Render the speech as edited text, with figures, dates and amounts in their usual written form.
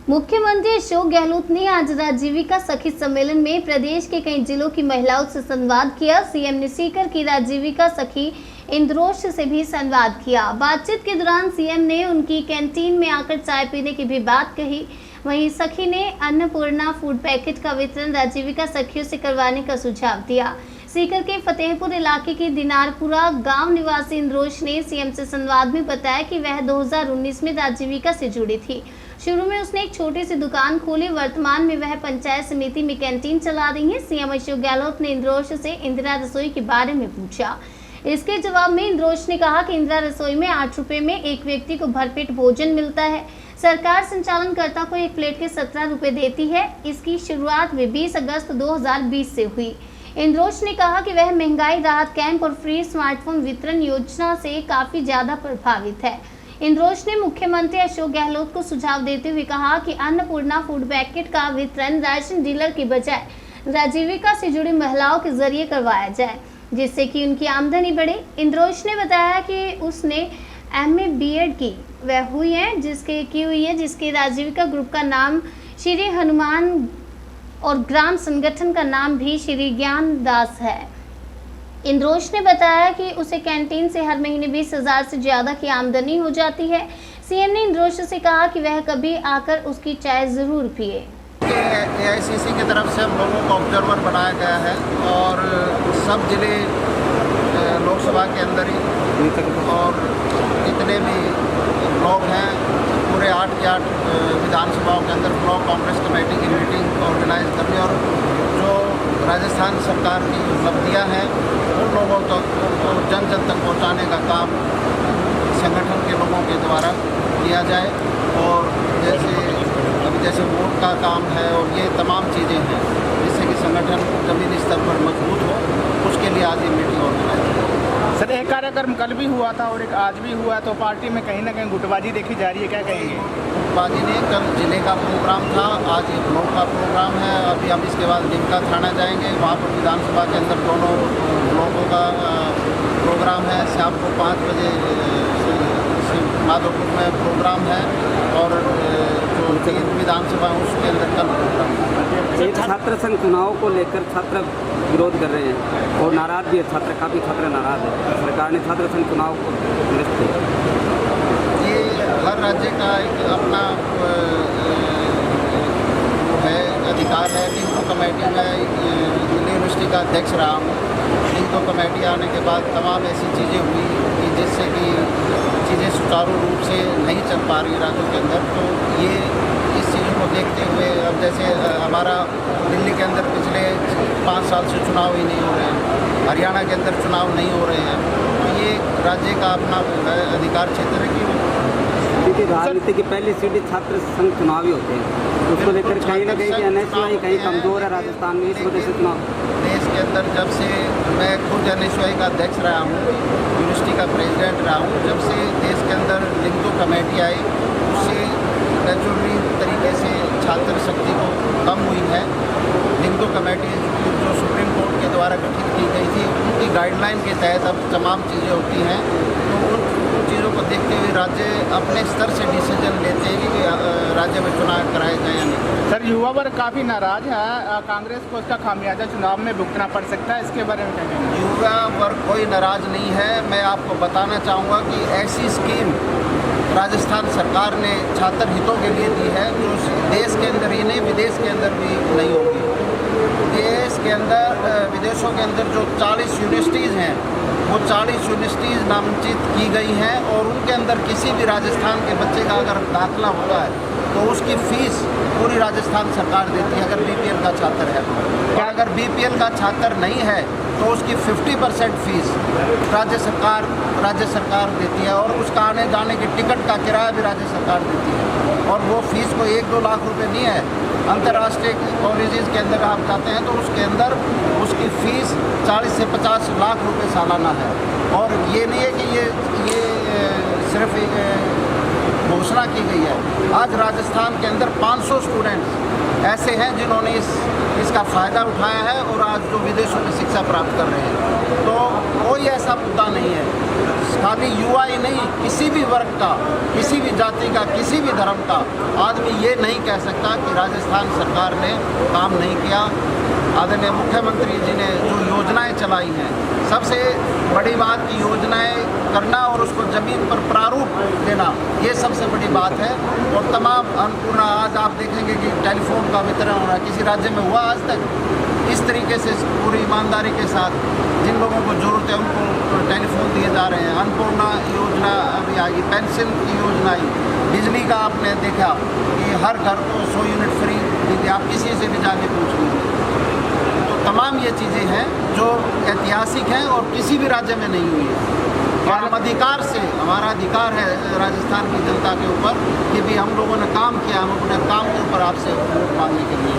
मुख्यमंत्री अशोक गहलोत ने आज राजीविका सखी सम्मेलन में प्रदेश के कई जिलों की महिलाओं से संवाद किया। सीएम ने सीकर की राजीविका सखी इंद्रोश से भी संवाद किया। बातचीत के दौरान सीएम ने उनकी कैंटीन में आकर चाय पीने की भी बात कही। वहीं सखी ने अन्नपूर्णा फूड पैकेट का वितरण राजीविका सखियों से करवाने का सुझाव दिया। सीकर के फतेहपुर इलाके के दिनारपुरा गांव निवासी इंद्रोश ने सीएम से संवाद में बताया कि वह 2019 में राजीविका से जुड़ी थी। शुरू में उसने एक छोटी सी दुकान खोली, वर्तमान में वह पंचायत समिति में कैंटीन चला रही है। सीएम अशोक गहलोत ने इंद्रोश से इंदिरा रसोई के बारे में पूछा। इसके जवाब में इंद्रोश ने कहा कि इंदिरा रसोई में 8 रुपए में एक व्यक्ति को भरपेट भोजन मिलता है। सरकार संचालनकर्ता को एक प्लेट के 17 रुपए देती है। इसकी शुरुआत भी 20 अगस्त 2020 से हुई। इंद्रोश ने कहा कि वह महंगाई राहत कैंप और फ्री स्मार्टफोन वितरण योजना से काफी ज्यादा प्रभावित है। इंद्रोश ने मुख्यमंत्री अशोक गहलोत को सुझाव देते हुए कहा कि अन्नपूर्णा फूड पैकेट का वितरण राशन डीलर की बजाय राजीविका से जुड़ी महिलाओं के जरिए करवाया जाए, जिससे कि उनकी आमदनी बढ़े। इंद्रोश ने बताया कि उसने MA B.Ed की हुई है जिसके राजीविका ग्रुप का नाम श्री हनुमान और ग्राम संगठन का नाम भी श्री ज्ञान दास है। इंद्रोश ने बताया कि उसे कैंटीन से हर महीने 20,000 से ज्यादा की आमदनी हो जाती है। सीएम ने इंद्रोश से कहा कि वह कभी आकर उसकी चाय जरूर पिए। AICC की तरफ से हम लोगों को ऑब्जर्वर बनाया गया है और सब जिले लोकसभा के अंदर ही और जितने भी ब्लॉक हैं पूरे 8 के 8 विधानसभाओं के अंदर ब्लॉक कांग्रेस कमेटी की मीटिंग ऑर्गेनाइज करनी और जो राजस्थान सरकार की उपलब्धियां हैं उन लोगों तक तो जन जन तक पहुंचाने का काम संगठन के लोगों के द्वारा किया जाए। और जैसे वोट का काम है और ये तमाम चीज़ें हैं जिससे कि संगठन ज़मीनी स्तर पर मजबूत हो, उसके लिए आज ये मीटिंग ऑर्गेनाइज की। सर, एक कार्यक्रम कल भी हुआ था और एक आज भी हुआ है, तो पार्टी में कहीं ना कहीं गुटबाजी देखी जा रही है, क्या कहेंगे? गुटबाजी ने कल जिले का प्रोग्राम था, आज ये ब्लॉक का प्रोग्राम है। अभी हम इसके बाद लिमका थाना जाएंगे, वहाँ पर विधानसभा के अंदर दोनों ब्लॉकों का प्रोग्राम है। शाम को 5 बजे माधोपुर में प्रोग्राम है और जो 3 विधानसभा है उसके अंदर कल प्रोग्राम है। छात्र संघ चुनाव को लेकर छात्र विरोध कर रहे हैं और नाराज भी है, काफ़ी छात्र नाराज है। सरकार ने छात्र संघ चुनाव को निरस्त किया। ये हर राज्य का एक अपना है अधिकार है। लिंको कमेटी में यूनिवर्सिटी का अध्यक्ष रहा हूँ। लिंको कमेटी आने के बाद तमाम ऐसी चीज़ें हुई कि जिससे कि चीज़ें सुचारू रूप से नहीं चल पा रही राज्यों के अंदर। तो ये इस चीज़ों को देखते हुए अब जैसे हमारा दिल्ली के अंदर पिछले 5 साल से चुनाव ही नहीं हो रहे हैं, हरियाणा के अंदर चुनाव नहीं हो रहे हैं, तो ये राज्य का अपना अधिकार क्षेत्र है कि क्योंकि राजनीति की पहली सीढ़ी छात्र संघ चुनाव ही होते हैं, उसको लेकर कहीं ना कहीं NSY कहीं कमज़ोर है राजस्थान में, इस वजह से चुनाव देश के अंदर जब से मैं खुद NSY का अध्यक्ष रहा हूँ, यूनिवर्सिटी का प्रेसिडेंट रहा हूँ, जब से देश के अंदर लिंको कमेटी आई उससे नेचुरली तरीके से छात्र शक्ति को कम हुई है। लिंको कमेटी जो सुप्रीम कोर्ट के द्वारा गठित की गई थी उनकी गाइडलाइन के तहत अब तमाम चीज़ें होती हैं, तो उन चीज़ों को देखते हुए राज्य अपने स्तर से डिसीजन लेते हैं कि राज्य में चुनाव कराए जाए या नहीं। सर, युवा वर्ग काफ़ी नाराज है, कांग्रेस को इसका खामियाजा चुनाव में भुगतना पड़ सकता है, इसके बारे में क्या कहेंगे? युवा वर्ग कोई नाराज नहीं है। मैं आपको बताना चाहूँगा कि ऐसी स्कीम राजस्थान सरकार ने छात्र हितों के लिए दी है जो देश के अंदर ही नहीं विदेश के अंदर भी नहीं होगी। देश के अंदर विदेशों के अंदर जो 40 यूनिवर्सिटीज़ हैं वो 40 यूनिवर्सिटीज़ नामांकित की गई हैं और उनके अंदर किसी भी राजस्थान के बच्चे का अगर दाखिला होता है तो उसकी फ़ीस पूरी राजस्थान सरकार देती है अगर BPL का छात्र है। और अगर BPL का छात्र नहीं है तो उसकी 50% फीस राज्य सरकार देती है और उसका आने जाने की टिकट का किराया भी राज्य सरकार देती है। और वो फीस को 1-2 लाख रुपए नहीं है। अंतर्राष्ट्रीय कॉलेजेस के अंदर आप जाते हैं तो उसके अंदर उसकी फ़ीस 40 से 50 लाख रुपए सालाना है। और ये नहीं है कि ये सिर्फ घोषणा की गई है। आज राजस्थान के अंदर 500 स्टूडेंट्स ऐसे हैं जिन्होंने इसका फ़ायदा उठाया है और आज जो विदेशों में शिक्षा प्राप्त कर रहे हैं। तो कोई ऐसा मुद्दा नहीं है, खाली युवा ही नहीं, किसी भी वर्ग का, किसी भी जाति का, किसी भी धर्म का आदमी ये नहीं कह सकता कि राजस्थान सरकार ने काम नहीं किया। आदरणीय मुख्यमंत्री जी ने जो योजनाएं चलाई हैं, सबसे बड़ी बात की योजनाएं करना और उसको ज़मीन पर प्रारूप देना, ये सबसे बड़ी बात है। और तमाम अन्नपूर्णा, आज आप देखेंगे कि टेलीफोन का वितरण हो रहा है, किसी राज्य में हुआ आज तक इस तरीके से पूरी ईमानदारी के साथ जिन लोगों को ज़रूरत है उनको टेलीफोन दिए जा रहे हैं। अन्नपूर्णा योजना अभी आएगी, पेंशन की योजना आई, बिजली का आपने देखा कि हर घर को 100 यूनिट फ्री दी, आप किसी से भी जाके पूछ लीजिए। तो तमाम ये चीज़ें हैं जो ऐतिहासिक हैं और किसी भी राज्य में नहीं हुई है। और हम अधिकार से, हमारा अधिकार है राजस्थान की जनता के ऊपर कि भी हम लोगों ने काम किया, हम अपने काम के ऊपर आपसे वोट मांगने के लिए